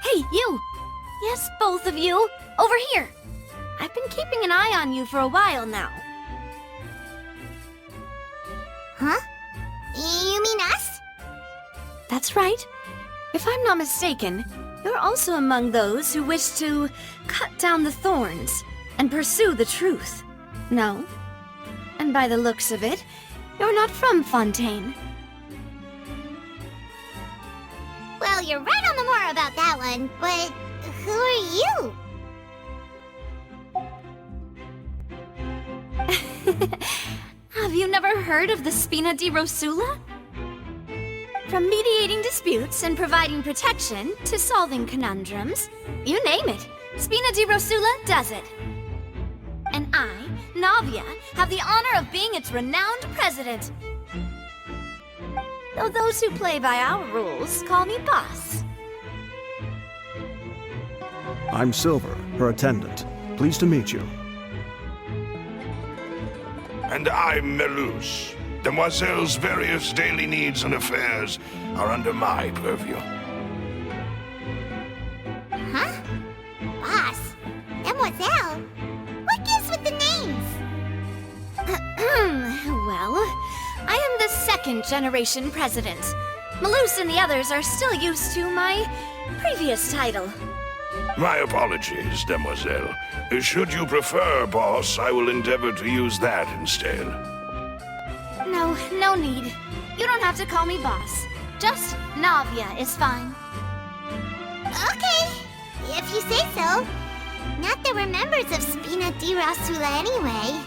Hey, you! Yes, both of you! Over here! I've been keeping an eye on you for a while now. Huh? You mean us? That's right. If I'm not mistaken, you're also among those who wish to cut down the thorns and pursue the truth. No? And by the looks of it, you're not from Fontaine. Well, you're right on the more about that one, but who are you? Have you never heard of the Spina di Rosula? From mediating disputes and providing protection to solving conundrums, you name it, Spina di Rosula does it. And I, Navia, have the honor of being its renowned president. Though those who play by our rules call me boss. I'm Silver, her attendant. Pleased to meet you. And I'm Melus. Demoiselle's various daily needs and affairs are under my purview. Huh? Boss? Mademoiselle? What gives with the names? Well, I am the second generation president. Melus and the others are still used to my previous title. My apologies, Demoiselle. Should you prefer, boss, I will endeavor to use that instead. No need. You don't have to call me boss. Just Navia is fine. Okay, if you say so. Not that we're members of Spina di Rosula anyway.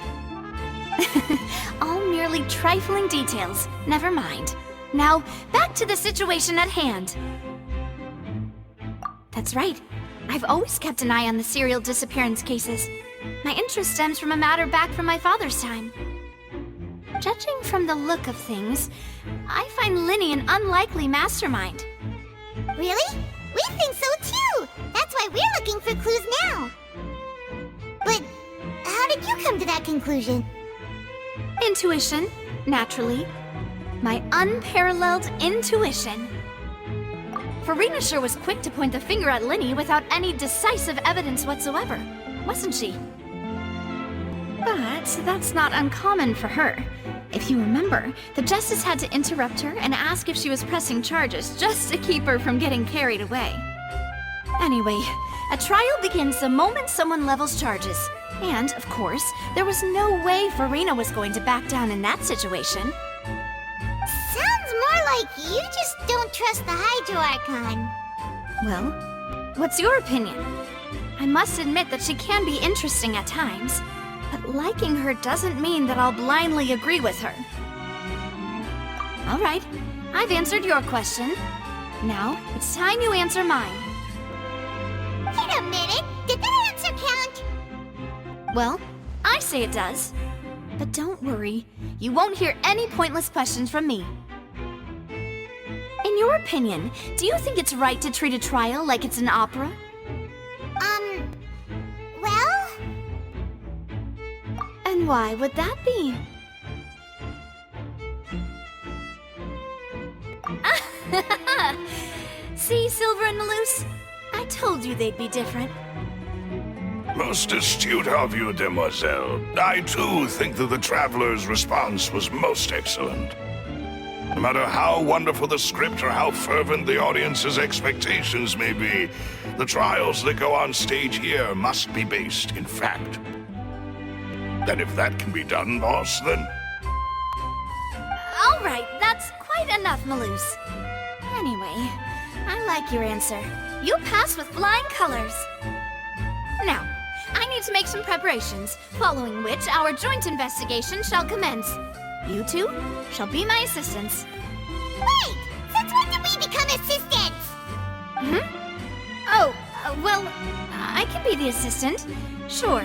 All merely trifling details. Never mind. Now, back to the situation at hand. That's right. I've always kept an eye on the serial disappearance cases. My interest stems from a matter back from my father's time. Judging from the look of things, I find Linny an unlikely mastermind. Really? We think so too! That's why we're looking for clues now. But how did you come to that conclusion? Intuition, naturally. My unparalleled intuition. Farina was quick to point the finger at Linny without any decisive evidence whatsoever, wasn't she? But that's not uncommon for her. If you remember, the Justice had to interrupt her and ask if she was pressing charges just to keep her from getting carried away. Anyway, a trial begins the moment someone levels charges. And, of course, there was no way Farina was going to back down in that situation. Sounds more like you just don't trust the Hydro Archon. Well, what's your opinion? I must admit that she can be interesting at times, but liking her doesn't mean that I'll blindly agree with her. All right, I've answered your question. Now, it's time you answer mine. Wait a minute, did that answer count? Well, I say it does. But don't worry, you won't hear any pointless questions from me. In your opinion, do you think it's right to treat a trial like it's an opera? Well? And why would that be? See, Silver and Melus? I told you they'd be different. Most astute of you, Demoiselle. I, too, think that the Traveler's response was most excellent. No matter how wonderful the script or how fervent the audience's expectations may be, the trials that go on stage here must be based in fact. And if that can be done, boss, then... All right, that's quite enough, Melus. Anyway, I like your answer. You pass with flying colors. Now, I need to make some preparations, following which our joint investigation shall commence. You two shall be my assistants. Wait! Since when did we become assistants? Oh, well, I can be the assistant, sure.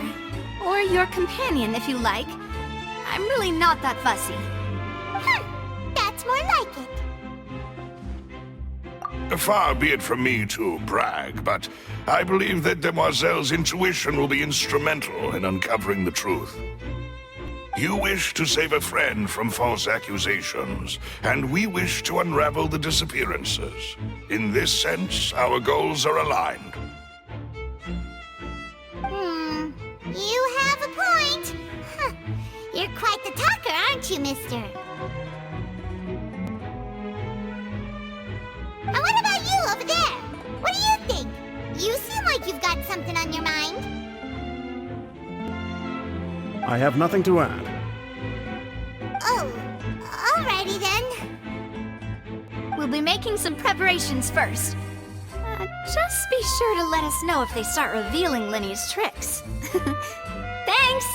Or your companion, if you like. I'm really not that fussy. That's more like it. Far be it from me to brag, but I believe that Demoiselle's intuition will be instrumental in uncovering the truth. You wish to save a friend from false accusations, and we wish to unravel the disappearances. In this sense, our goals are aligned. You have a point. Huh. You're quite the talker, aren't you, mister? And what about you over there? What do you think? You seem like you've got something on your mind. I have nothing to add. Oh, alrighty then. We'll be making some preparations first. Just be sure to let us know if they start revealing Linny's tricks. Thanks!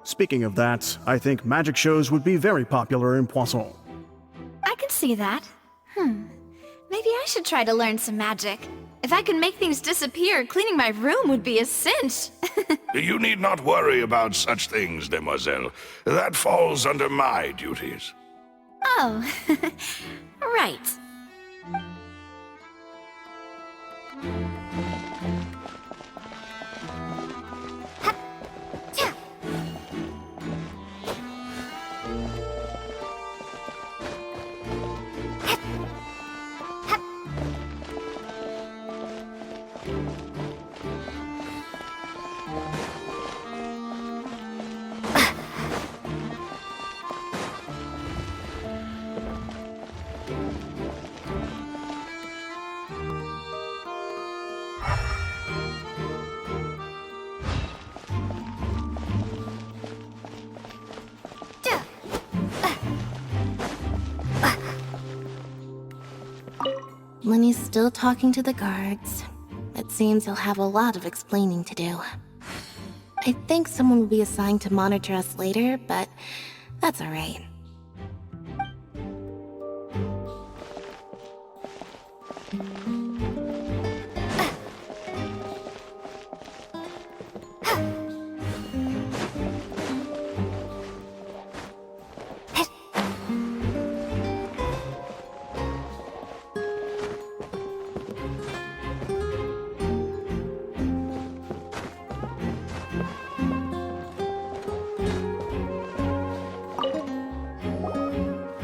Speaking of that, I think magic shows would be very popular in Poisson. I can see that. Maybe I should try to learn some magic. If I could make things disappear, cleaning my room would be a cinch. You need not worry about such things, demoiselle. That falls under my duties. Oh, right. Linny's still talking to the guards. It seems he'll have a lot of explaining to do. I think someone will be assigned to monitor us later, but that's alright.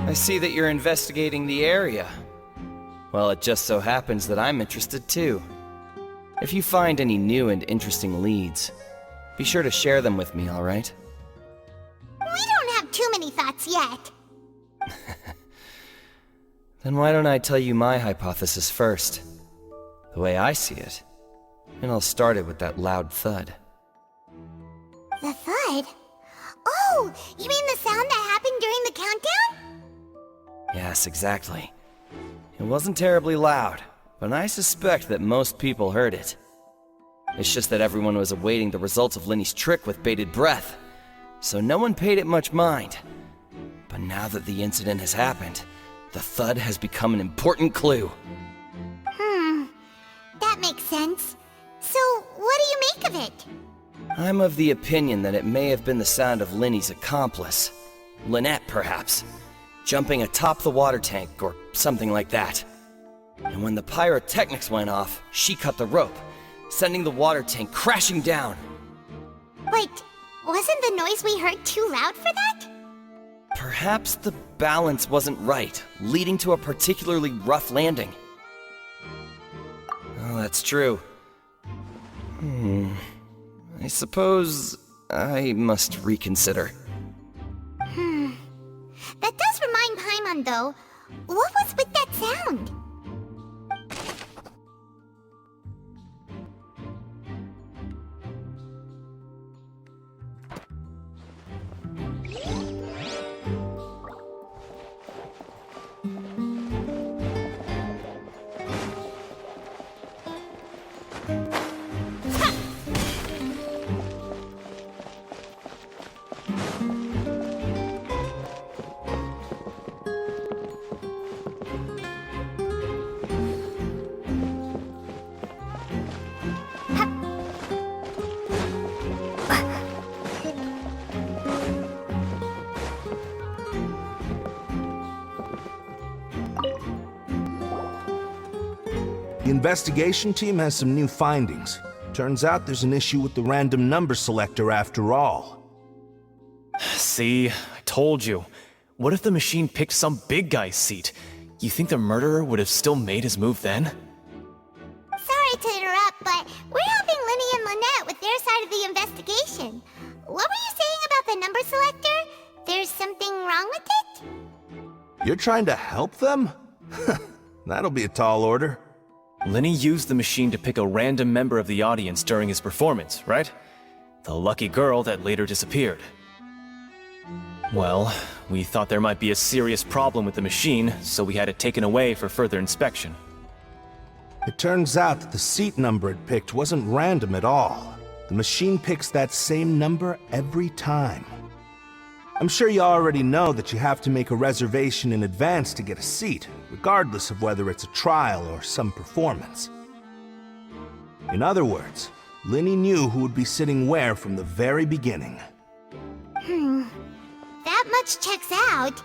I see that you're investigating the area. Well, it just so happens that I'm interested too. If you find any new and interesting leads, be sure to share them with me, alright? We don't have too many thoughts yet. Then why don't I tell you my hypothesis first? The way I see it. And I'll start it with that loud thud. The thud? Oh, you mean the sound that happened during the countdown? Yes, exactly. It wasn't terribly loud, but I suspect that most people heard it. It's just that everyone was awaiting the results of Linny's trick with bated breath, so no one paid it much mind. But now that the incident has happened, the thud has become an important clue. That makes sense. So, what do you make of it? I'm of the opinion that it may have been the sound of Linny's accomplice. Lynette, perhaps. Jumping atop the water tank, or something like that. And when the pyrotechnics went off, she cut the rope, sending the water tank crashing down. But wasn't the noise we heard too loud for that? Perhaps the balance wasn't right, leading to a particularly rough landing. Oh, that's true. I suppose I must reconsider. That does remind Paimon, though. What was with that sound? investigation team has some new findings. Turns out there's an issue with the random number selector after all. See, I told you. What if the machine picked some big guy's seat? You think the murderer would have still made his move then? Sorry to interrupt, but we're helping Linny and Lynette with their side of the investigation. What were you saying about the number selector? There's something wrong with it? You're trying to help them? That'll be a tall order. Linny used the machine to pick a random member of the audience during his performance, right? The lucky girl that later disappeared. Well, we thought there might be a serious problem with the machine, so we had it taken away for further inspection. It turns out that the seat number it picked wasn't random at all. The machine picks that same number every time. I'm sure you already know that you have to make a reservation in advance to get a seat, regardless of whether it's a trial or some performance. In other words, Linny knew who would be sitting where from the very beginning. That much checks out.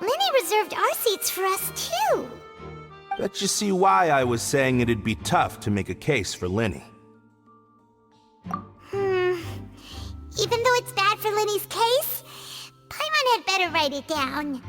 Linny reserved our seats for us too. Bet you see why I was saying it'd be tough to make a case for Linny. Even though it's bad for Linny's case, Paimon had better write it down.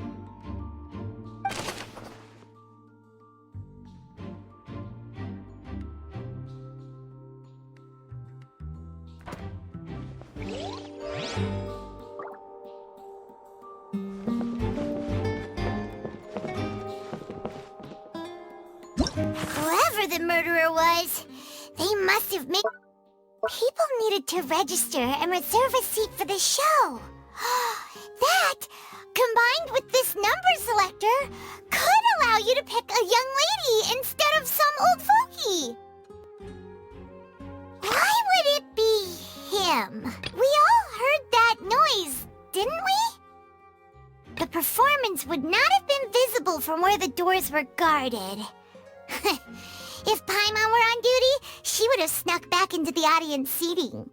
Whoever the murderer was, they must have made... People needed to register and reserve a seat for the show. That, combined with this number selector, could allow you to pick a young lady instead of some old fogey. Why would it be him? We all heard that noise, didn't we? The performance would not have been visible from where the doors were guarded. If Paimon were on duty, she would have snuck back into the audience seating.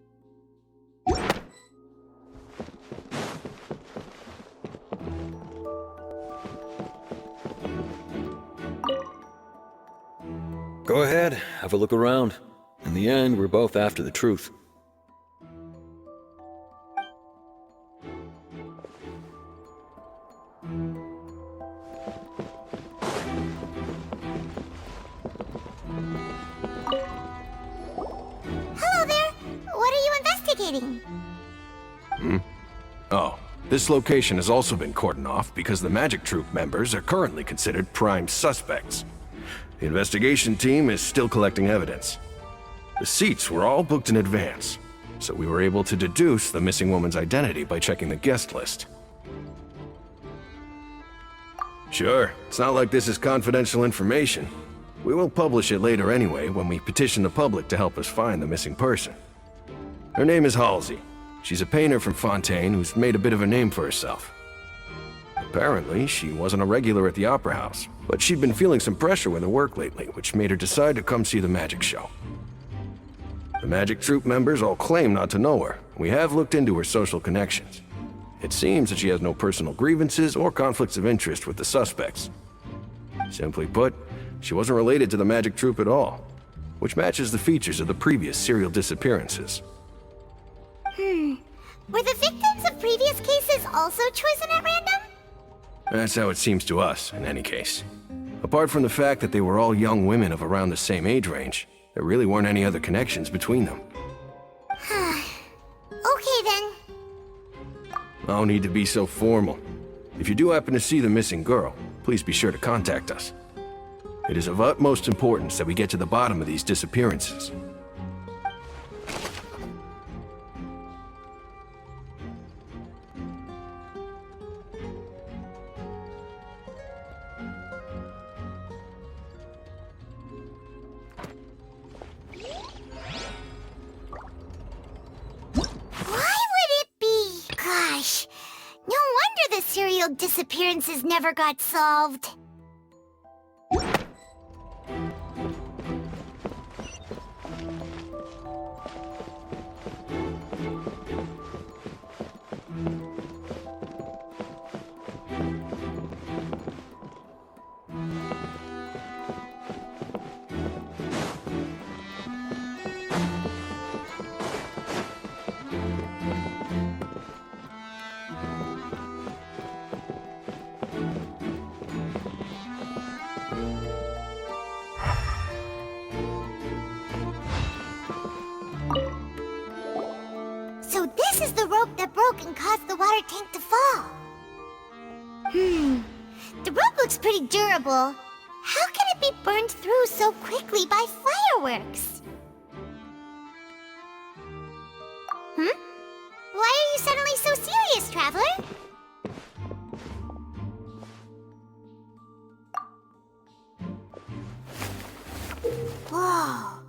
Go ahead, have a look around. In the end, we're both after the truth. Hello there! What are you investigating? Oh, this location has also been cordoned off because the Magic Troupe members are currently considered prime suspects. The investigation team is still collecting evidence. The seats were all booked in advance, so we were able to deduce the missing woman's identity by checking the guest list. Sure, it's not like this is confidential information. We will publish it later anyway when we petition the public to help us find the missing person. Her name is Halsey. She's a painter from Fontaine who's made a bit of a name for herself. Apparently, she wasn't a regular at the Opera House, but she'd been feeling some pressure with her work lately, which made her decide to come see the magic show. The Magic Troupe members all claim not to know her. We have looked into her social connections. It seems that she has no personal grievances or conflicts of interest with the suspects. Simply put, she wasn't related to the Magic Troupe at all, which matches the features of the previous serial disappearances. Were the victims of previous cases also chosen at random? That's how it seems to us, in any case. Apart from the fact that they were all young women of around the same age range, there really weren't any other connections between them. Okay then. No need to be so formal. If you do happen to see the missing girl, please be sure to contact us. It is of utmost importance that we get to the bottom of these disappearances. Serial disappearances never got solved. this is the rope that broke and caused the water tank to fall. The rope looks pretty durable. How can it be burned through so quickly by fireworks? Why are you suddenly so serious, Traveler? Whoa!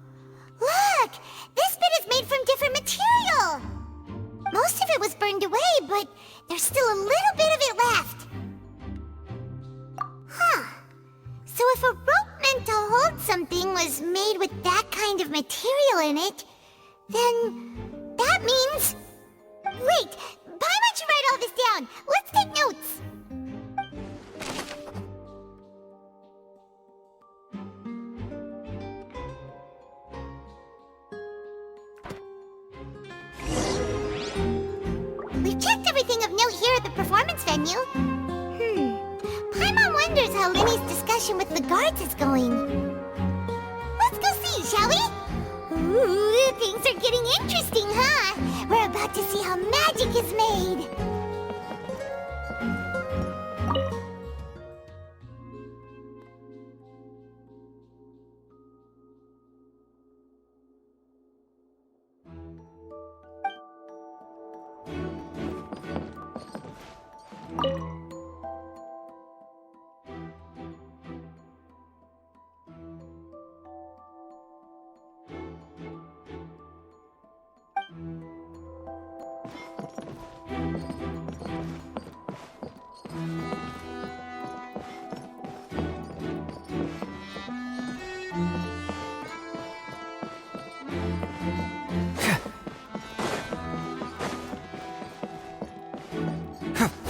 Look! This bit is made from different material! Most of it was burned away, but there's still a little bit of it left. Huh. So if a rope meant to hold something was made with that kind of material in it, then that means... Wait! Paimon should write all this down! Let's take notes! We've checked everything of note here at the performance venue. Paimon wonders how Linny's discussion with the guards is going. Let's go see, shall we? Ooh, things are getting interesting, huh? We're about to see how magic is made.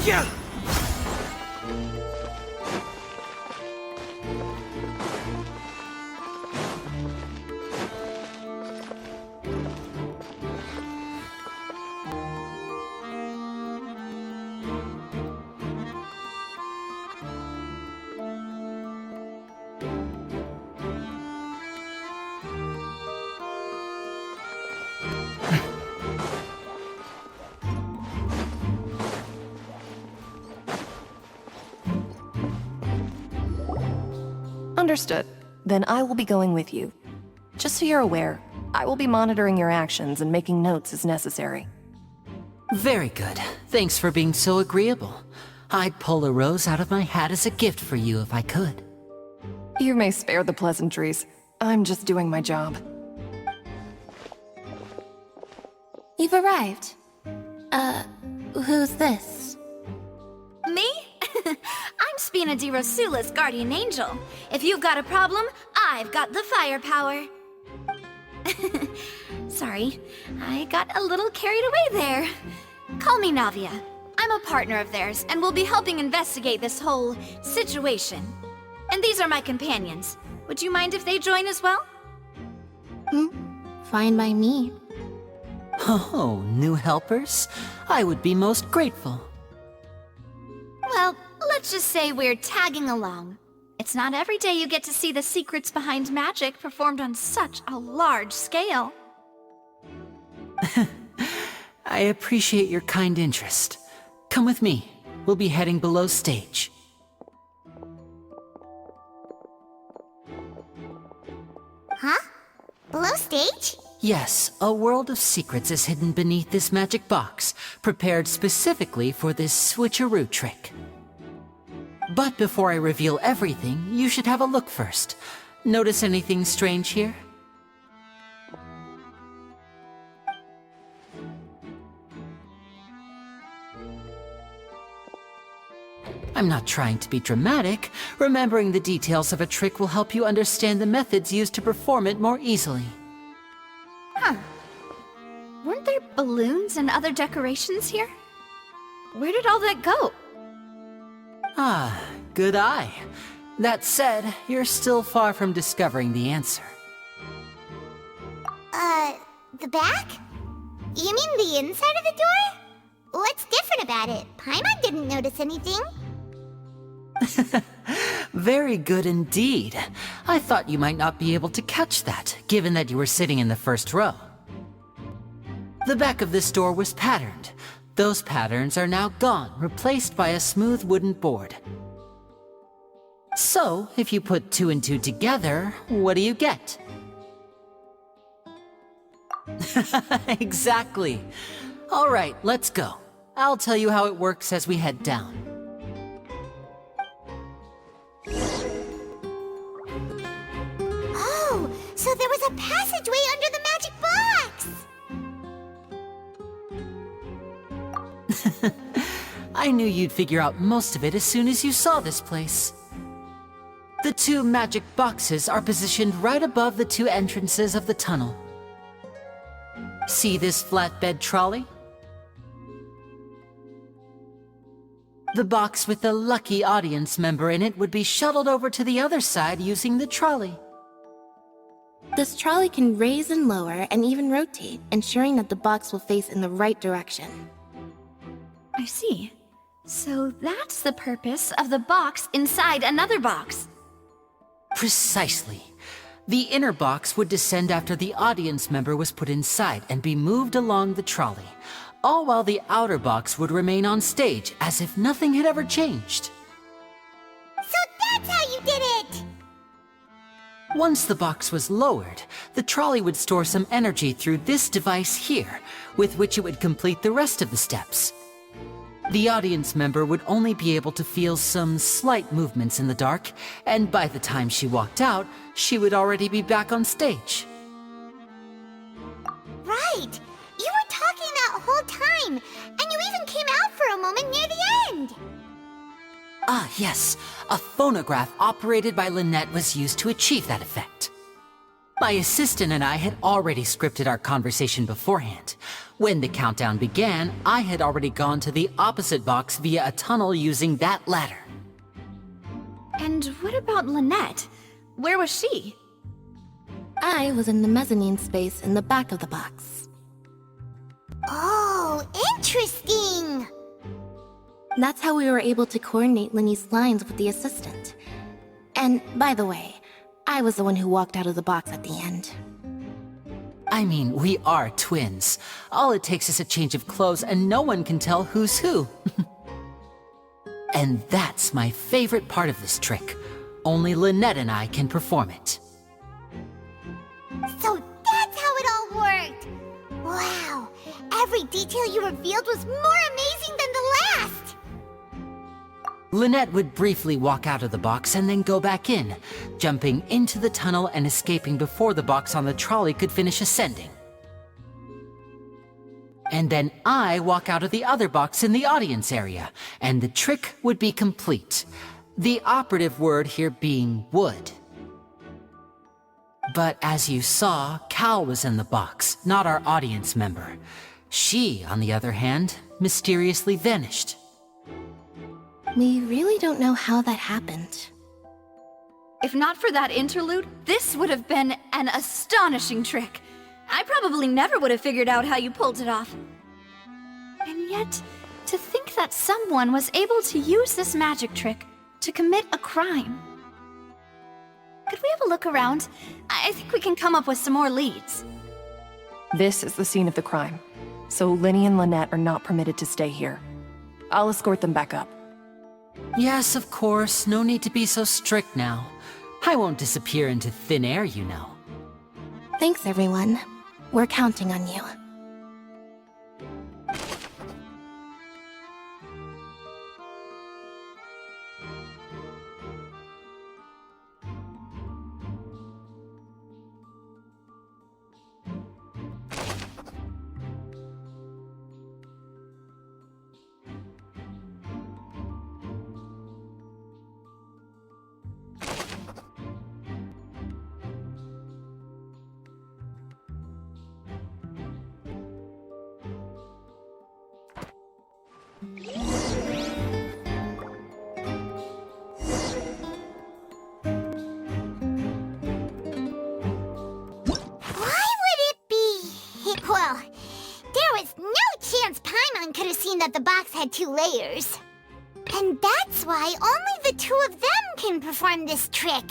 Yeah! Understood. Then I will be going with you. Just so you're aware, I will be monitoring your actions and making notes as necessary. Very good. Thanks for being so agreeable. I'd pull a rose out of my hat as a gift for you if I could. You may spare the pleasantries. I'm just doing my job. You've arrived. Who's this? Me? I'm Spina di Rosula's guardian angel. If you've got a problem, I've got the firepower. Sorry, I got a little carried away there. Call me Navia. I'm a partner of theirs, and will be helping investigate this whole situation. And these are my companions. Would you mind if they join as well? Fine by me. Oh, new helpers? I would be most grateful. Well, let's just say we're tagging along. It's not every day you get to see the secrets behind magic performed on such a large scale. I appreciate your kind interest. Come with me. We'll be heading below stage. Huh? Below stage? Yes, a world of secrets is hidden beneath this magic box, prepared specifically for this switcheroo trick. But before I reveal everything, you should have a look first. Notice anything strange here? I'm not trying to be dramatic. Remembering the details of a trick will help you understand the methods used to perform it more easily. Huh. Weren't there balloons and other decorations here? Where did all that go? Ah, good eye. That said, you're still far from discovering the answer. The back? You mean the inside of the door? What's different about it? Paimon didn't notice anything. Very good indeed. I thought you might not be able to catch that, given that you were sitting in the first row. The back of this door was patterned. Those patterns are now gone, replaced by a smooth wooden board. So, if you put 2 and 2 together, what do you get? Exactly. All right, let's go. I'll tell you how it works as we head down. Oh, so there was a passageway under the magic box! I knew you'd figure out most of it as soon as you saw this place. The 2 magic boxes are positioned right above the 2 entrances of the tunnel. See this flatbed trolley? The box with the lucky audience member in it would be shuttled over to the other side using the trolley. This trolley can raise and lower and even rotate, ensuring that the box will face in the right direction. I see. So that's the purpose of the box inside another box. Precisely. The inner box would descend after the audience member was put inside and be moved along the trolley, all while the outer box would remain on stage as if nothing had ever changed. So that's how you did it! Once the box was lowered, the trolley would store some energy through this device here, with which it would complete the rest of the steps. The audience member would only be able to feel some slight movements in the dark, and by the time she walked out, she would already be back on stage. Right! You were talking that whole time, and you even came out for a moment near the end! Ah, yes. A phonograph operated by Lynette was used to achieve that effect. My assistant and I had already scripted our conversation beforehand. When the countdown began, I had already gone to the opposite box via a tunnel using that ladder. And what about Lynette? Where was she? I was in the mezzanine space in the back of the box. Oh, interesting! That's how we were able to coordinate Linny's lines with the assistant. And, by the way, I was the one who walked out of the box at the end. I mean, we are twins. All it takes is a change of clothes and no one can tell who's who. And that's my favorite part of this trick. Only Lynette and I can perform it. So that's how it all worked! Wow! Every detail you revealed was more amazing than the last! Lynette would briefly walk out of the box and then go back in, jumping into the tunnel and escaping before the box on the trolley could finish ascending. And then I walk out of the other box in the audience area, and the trick would be complete. The operative word here being would. But as you saw, Cal was in the box, not our audience member. She, on the other hand, mysteriously vanished. We really don't know how that happened. If not for that interlude, this would have been an astonishing trick. I probably never would have figured out how you pulled it off. And yet, to think that someone was able to use this magic trick to commit a crime. Could we have a look around? I think we can come up with some more leads. This is the scene of the crime, so Linny and Lynette are not permitted to stay here. I'll escort them back up. Yes, of course. No need to be so strict now. I won't disappear into thin air, you know. Thanks, everyone. We're counting on you. Well, there was no chance Paimon could have seen that the box had 2 layers. And that's why only the 2 of them can perform this trick.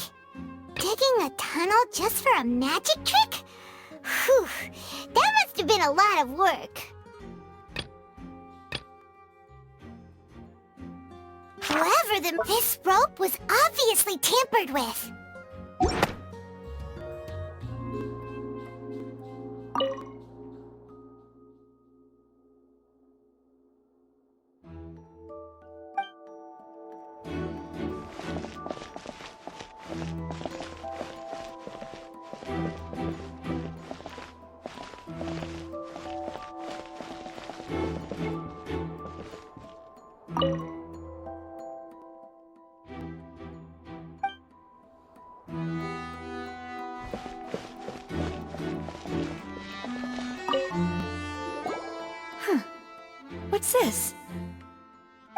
Digging a tunnel just for a magic trick? Whew, that must have been a lot of work. This rope was obviously tampered with. What's this?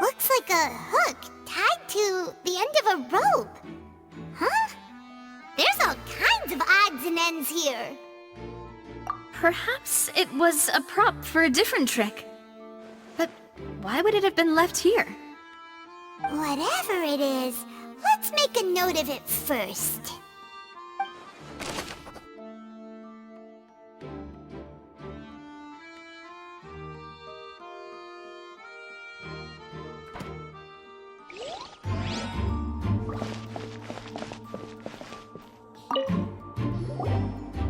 Looks like a hook tied to the end of a rope. Huh? There's all kinds of odds and ends here. Perhaps it was a prop for a different trick. But why would it have been left here? Whatever it is, let's make a note of it first.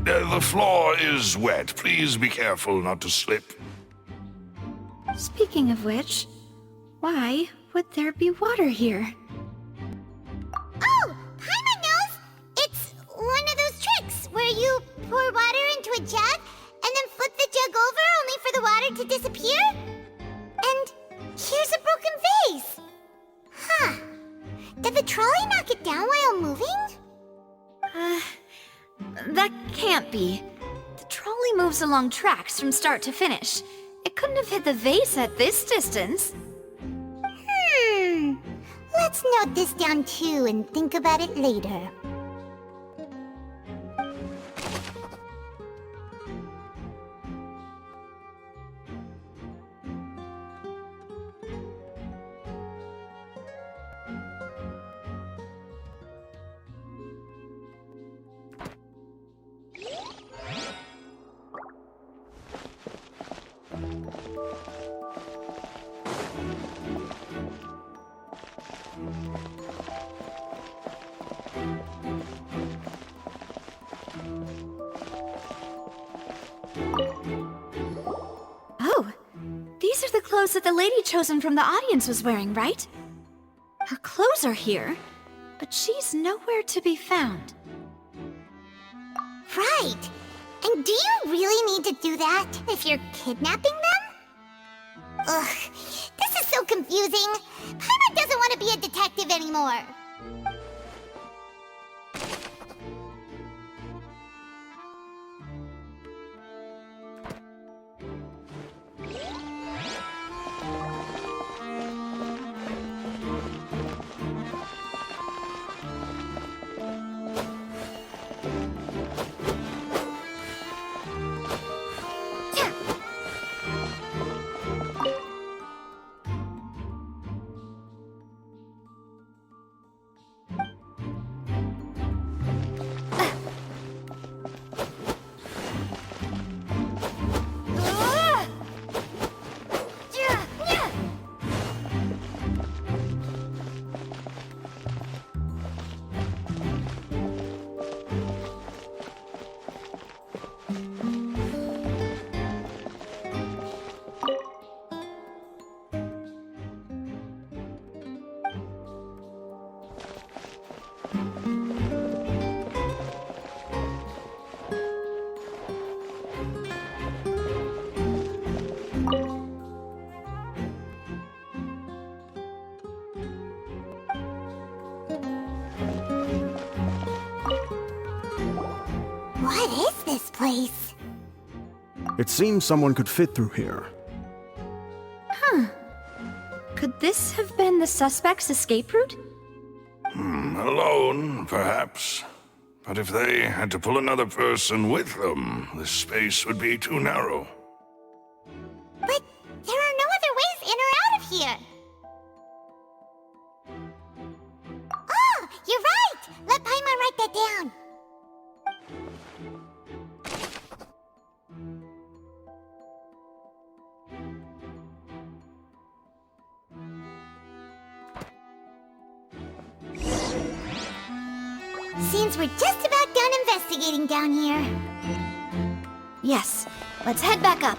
The floor is wet. Please be careful not to slip. Speaking of which, why would there be water here? Oh, Paimon knows! It's one of those tricks where you pour water into a jug and then flip the jug over only for the water to disappear? And here's a broken vase! Huh. Did the trolley knock it down while moving? That can't be. The trolley moves along tracks from start to finish. It couldn't have hit the vase at this distance. Let's note this down too and think about it later. Oh, these are the clothes that the lady chosen from the audience was wearing, right? Her clothes are here, but she's nowhere to be found. Right. And do you really need to do that if you're kidnapping them? Ugh, this is so confusing. Paimon doesn't want to be a detective anymore. What is this place? It seems someone could fit through here. Could this have been the suspect's escape route? Alone, perhaps. But if they had to pull another person with them, the space would be too narrow. But there are no other ways in or out of here. Oh, you're right! Let Paimon write that down. seems we're just about done investigating down here. Yes, let's head back up.